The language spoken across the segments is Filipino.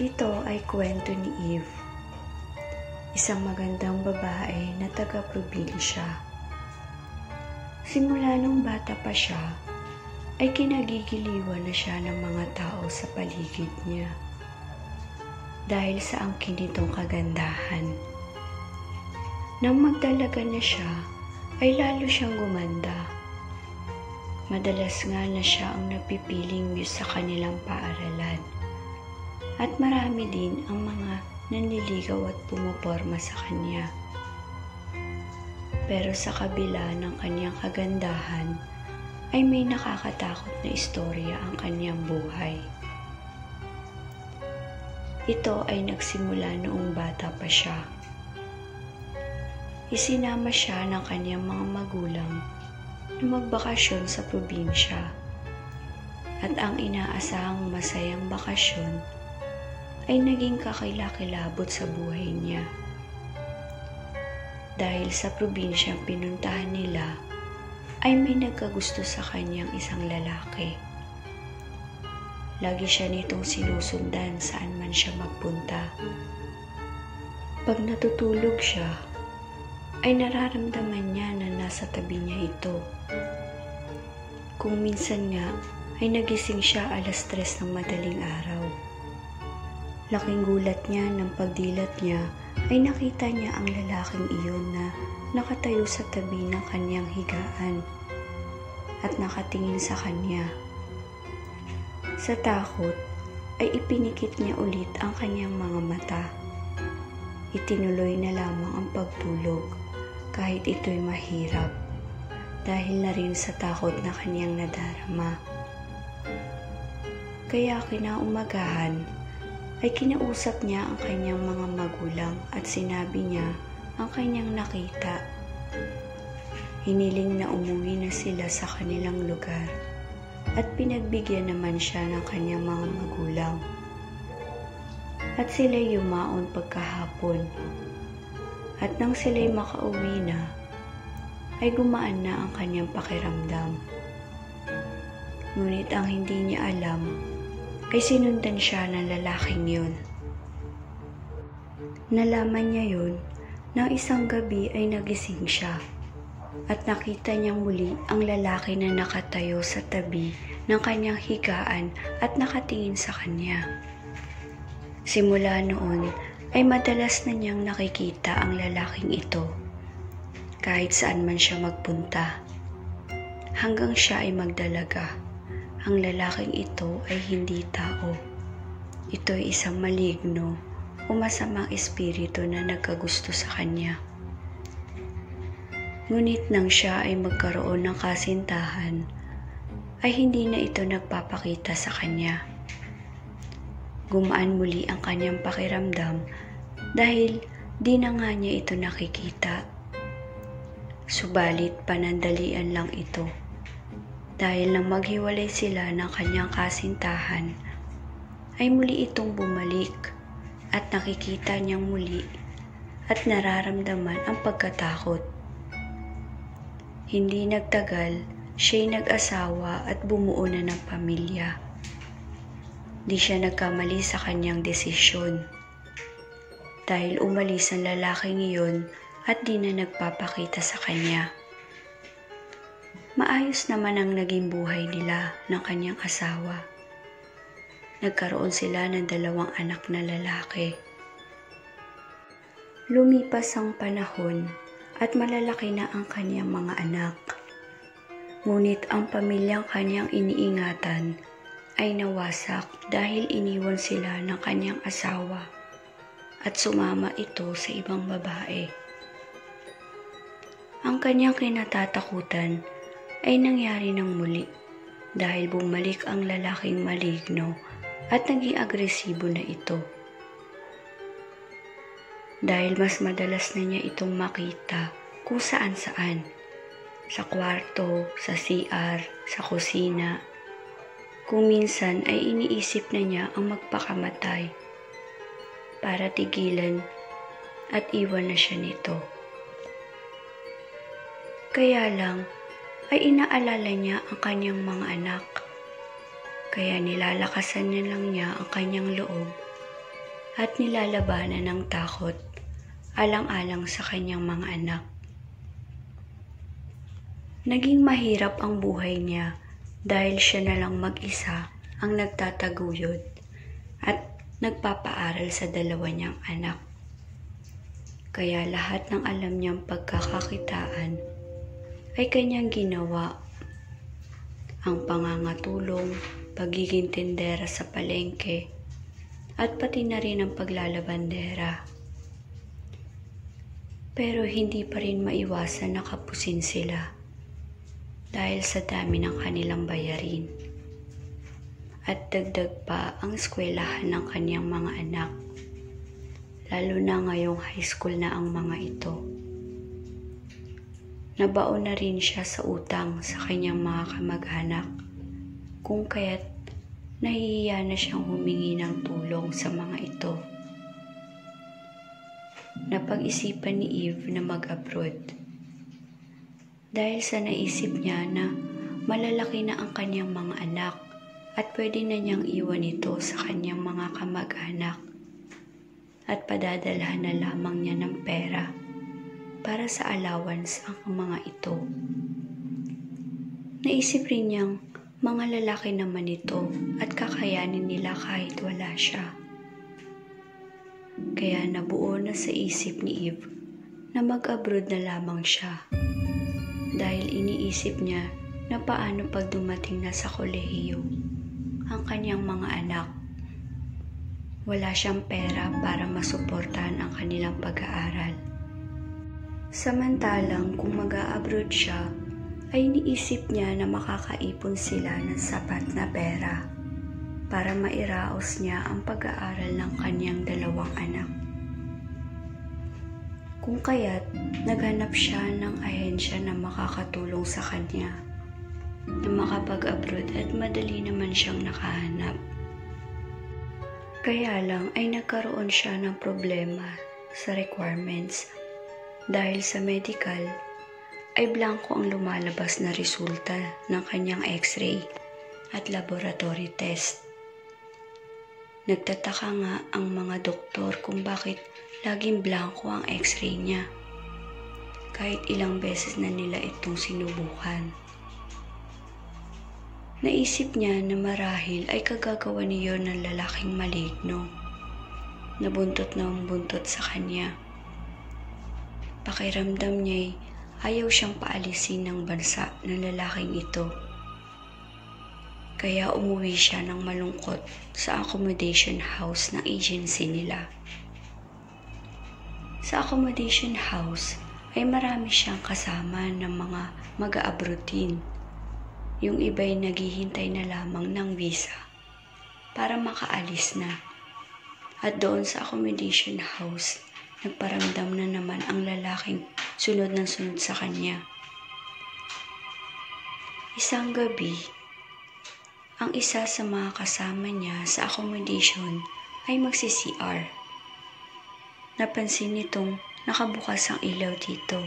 Ito ay kwento ni Eve, isang magandang babae na taga-probinsya. Simula nung bata pa siya, ay kinagigiliwan na siya ng mga tao sa paligid niya dahil sa angkin nitong kagandahan. Nang magdalaga na siya, ay lalo siyang gumanda. Madalas nga na siya ang napipiling muse sa kanilang paaralan. At marami din ang mga nanliligaw at pumuporma sa kanya. Pero sa kabila ng kanyang kagandahan, ay may nakakatakot na istorya ang kanyang buhay. Ito ay nagsimula noong bata pa siya. Isinama siya ng kanyang mga magulang na magbakasyon sa probinsya. At ang inaasahang masayang bakasyon ay naging kakilakilabot sa buhay niya. Dahil sa probinsyang pinuntahan nila, ay may nagkagusto sa kanyang isang lalaki. Lagi siya nitong sinusundan saan man siya magpunta. Pag natutulog siya, ay nararamdaman niya na nasa tabi niya ito. Kung minsan nga, ay nagising siya 3:00 ng madaling araw. Laking gulat niya ng pagdilat niya ay nakita niya ang lalaking iyon na nakatayo sa tabi ng kanyang higaan at nakatingin sa kanya. Sa takot ay ipinikit niya ulit ang kanyang mga mata. Itinuloy na lamang ang pagtulog kahit ito'y mahirap dahil na rin sa takot na kanyang nadarama. Kaya kinaumagahan ay kinausap niya ang kanyang mga magulang at sinabi niya ang kanyang nakita. Hiniling na umuwi na sila sa kanilang lugar at pinagbigyan naman siya ng kanyang mga magulang. At sila'y yumaon pagkahapon. At nang sila'y makauwi na, ay gumaan na ang kanyang pakiramdam. Ngunit ang hindi niya alam ay sinundan siya ng lalaking yun. Nalaman niya yun nang isang gabi ay nagising siya at nakita niyang muli ang lalaki na nakatayo sa tabi ng kanyang higaan at nakatingin sa kanya. Simula noon ay madalas na niyang nakikita ang lalaking ito kahit saan man siya magpunta. Hanggang siya ay magdalaga, ang lalaking ito ay hindi tao. Ito ay isang maligno o masamang espiritu na nagkagusto sa kanya. Ngunit nang siya ay magkaroon ng kasintahan, ay hindi na ito nagpapakita sa kanya. Gumaan muli ang kanyang pakiramdam dahil di na nga niya ito nakikita. Subalit panandalian lang ito dahil nang maghiwalay sila ng kanyang kasintahan ay muli itong bumalik at nakikita niyang muli at nararamdaman ang pagkatakot. Hindi nagtagal, siya'y nag-asawa at bumuo na ng pamilya. Di siya nagkamali sa kanyang desisyon dahil umalis ang lalaking iyon at di na nagpapakita sa kanya. Maayos naman ang naging buhay nila ng kanyang asawa. Nagkaroon sila ng 2 anak na lalaki. Lumipas ang panahon at malalaki na ang kanyang mga anak. Ngunit ang pamilyang kanyang iniingatan ay nawasak dahil iniwan sila ng kanyang asawa at sumama ito sa ibang babae. Ang kanyang kinatatakutan ay nangyari ng muli dahil bumalik ang lalaking maligno at naging agresibo na ito. Dahil mas madalas na niya itong makita kung saan-saan, sa kwarto, sa CR, sa kusina. Kung minsan ay iniisip na niya ang magpakamatay para tigilan at iwan na siya nito. Kaya lang ay inaalala niya ang kanyang mga anak. Kaya nilalakasan niya lang niya ang kanyang loob at nilalabanan ng takot alang-alang sa kanyang mga anak. Naging mahirap ang buhay niya dahil siya na lang mag-isa ang nagtataguyod at nagpapaaral sa dalawa niyang anak. Kaya lahat ng alam niyang pagkakakitaan ay kanyang ginawa. Ang pangangatulong, pagiging tindera sa palengke, at pati na rin ang paglalabandera. Pero hindi pa rin maiwasan na kapusin sila dahil sa dami ng kanilang bayarin. At dagdag pa ang eskwelahan ng kaniyang mga anak, lalo na ngayong high school na ang mga ito. Nabaon na rin siya sa utang sa kanyang mga kamag-anak, kung kaya't nahihiya na siyang humingi ng tulong sa mga ito. Napag-isipan ni Eve na mag-abroad dahil sa naisip niya na malalaki na ang kanyang mga anak at pwede na niyang iwan ito sa kanyang mga kamag-anak at padadalhan na lamang niya ng pera para sa allowance ang mga ito. Naisip rin niyang mga lalaki naman ito at kakayanin nila kahit wala siya. Kaya nabuo na sa isip ni Eve na mag-abroad na lamang siya dahil iniisip niya na paano pag dumating na sa kolehiyo ang kanyang mga anak. Wala siyang pera para masuportahan ang kanilang pag-aaral. Samantalang kung mag-a-abroad siya, ay iniisip niya na makakaipon sila ng sapat na pera para mairaos niya ang pag-aaral ng kanyang dalawang anak. Kung kaya't naghanap siya ng ahensya na makakatulong sa kanya na makapag-abroad at madali naman siyang nakahanap. Kaya lang ay nagkaroon siya ng problema sa requirements dahil sa medical ay blanco ang lumalabas na resulta ng kanyang x-ray at laboratory test. Nagtataka nga ang mga doktor kung bakit laging blanco ang x-ray niya kahit ilang beses na nila itong sinubukan. Naisip niya na marahil ay kagagawa niyo ng lalaking maligno na buntot sa kanya. Pakiramdam niya'y ayaw siyang paalisin ng bansa ng lalaking ito. Kaya umuwi siya ng malungkot sa accommodation house ng agency nila. Sa accommodation house ay marami siyang kasama ng mga mag-a-abroad din. Yung iba'y naghihintay na lamang ng visa para makaalis na. At doon sa accommodation house, nagparamdam na naman ang lalaking sunod ng sunod sa kanya. Isang gabi, ang isa sa mga kasama niya sa accommodation ay magsi-CR. Napansin nitong nakabukas ang ilaw dito,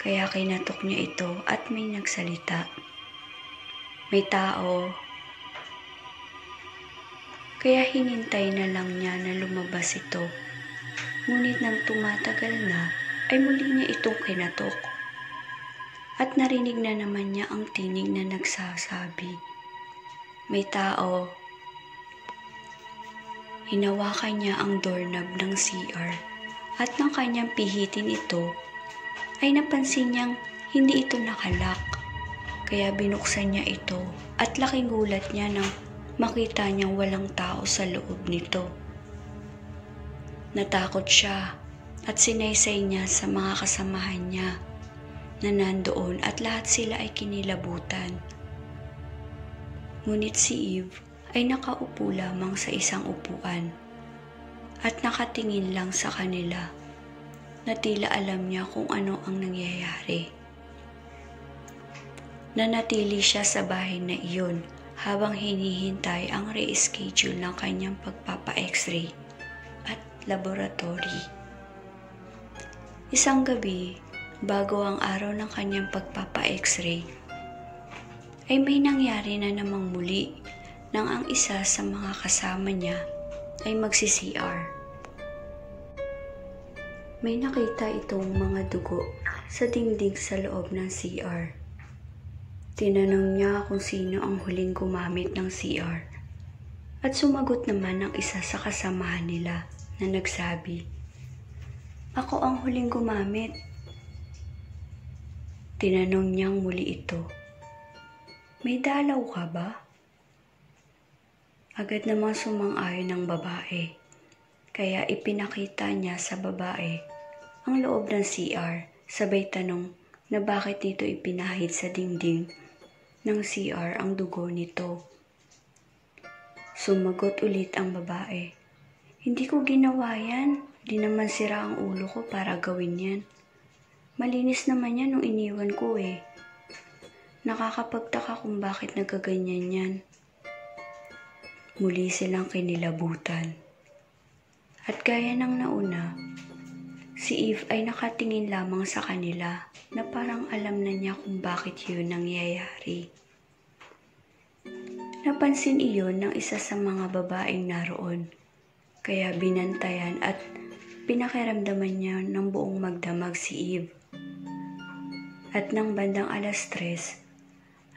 kaya kinatok niya ito at may nagsalita. May tao. Kaya hinintay na lang niya na lumabas ito. Ngunit nang tumatagal na, ay muli niya itong kinatok. At narinig na naman niya ang tinig na nagsasabi, "May tao." Hinawakan niya ang doorknob ng CR at nang kanyang pihitin ito, ay napansin niyang hindi ito nakalak. Kaya binuksan niya ito at laking gulat niya nang makita niyang walang tao sa loob nito. Natakot siya at sinaysay niya sa mga kasamahan niya na nandoon at lahat sila ay kinilabutan. Ngunit si Eve ay nakaupo lamang sa isang upuan at nakatingin lang sa kanila na tila alam niya kung ano ang nangyayari. Nanatili siya sa bahay na iyon habang hinihintay ang re-schedule ng kanyang pagpapa-x-ray at laboratory. Isang gabi, bago ang araw ng kanyang pagpapa-x-ray, ay may nangyari na namang muli nang ang isa sa mga kasama niya ay magsi-CR. May nakita itong mga dugo sa dingding sa loob ng CR. Tinanong niya kung sino ang huling gumamit ng CR. At sumagot naman ang isa sa kasamahan nila na nagsabi, "Ako ang huling gumamit." Tinanong niyang muli ito, "May dalaw ka ba?" Agad namang sumang-ayon ng babae, kaya ipinakita niya sa babae ang loob ng CR, sabay tanong na bakit nito ipinahid sa dingding ng CR ang dugo nito. Sumagot ulit ang babae, "Hindi ko ginawa yan. Di naman sira ang ulo ko para gawin yan. Malinis naman yan nung iniwan ko eh. Nakakapagtaka kung bakit nagaganyan yan." Muli silang kinilabutan. At gaya ng nauna, si Eve ay nakatingin lamang sa kanila na parang alam na niya kung bakit yun nangyayari. Napansin iyon ng isa sa mga babaeng naroon, kaya binantayan at pinakiramdaman niya ng buong magdamag si Eve. At nang bandang 3:00,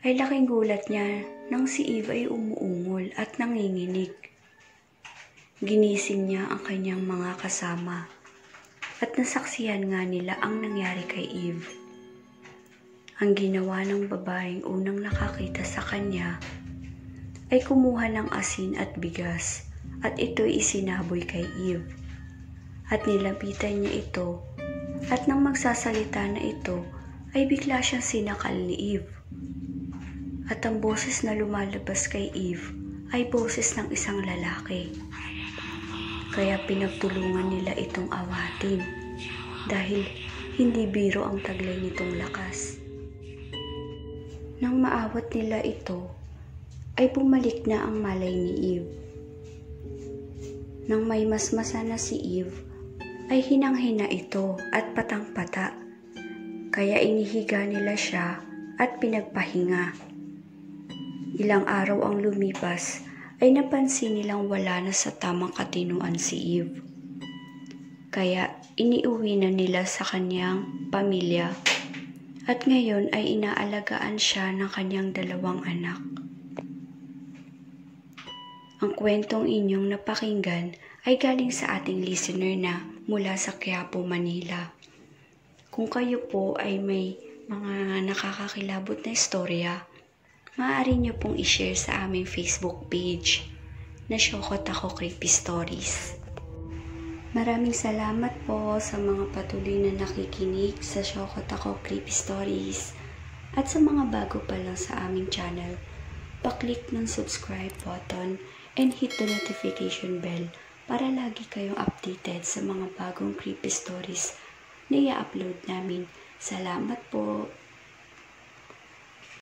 ay laking gulat niya nang si Eve ay umuungol at nanginginig. Ginising niya ang kanyang mga kasama at nasaksihan nga nila ang nangyari kay Eve. Ang ginawa ng babaeng unang nakakita sa kanya ay kumuha ng asin at bigas at ito'y isinaboy kay Eve. At nilapitan niya ito at nang magsasalita na ito ay bigla siyang sinakal ni Eve. At ang boses na lumalabas kay Eve ay boses ng isang lalaki. Kaya pinagtulungan nila itong awatin dahil hindi biro ang taglay nitong lakas. Nang maawat nila ito, ay bumalik na ang malay ni Eve. Nang may masmasa na si Eve, ay hinang-hina ito at patang-pata. Kaya inihiga nila siya at pinagpahinga. Ilang araw ang lumipas, ay napansin nilang wala na sa tamang katinuan si Eve. Kaya iniuwi na nila sa kanyang pamilya at ngayon ay inaalagaan siya ng kanyang 2 anak. Ang kwentong inyong napakinggan ay galing sa ating listener na mula sa Quiapo, Manila. Kung kayo po ay may mga nakakakilabot na istorya, maaari niyo pong i-share sa aming Facebook page na Shokot Ako Creepy Stories. Maraming salamat po sa mga patuloy na nakikinig sa Shokot Ako Creepy Stories at sa mga bago pa lang sa aming channel, pa-click ng subscribe button and hit the notification bell para lagi kayong updated sa mga bagong creepy stories na i-upload namin. Salamat po!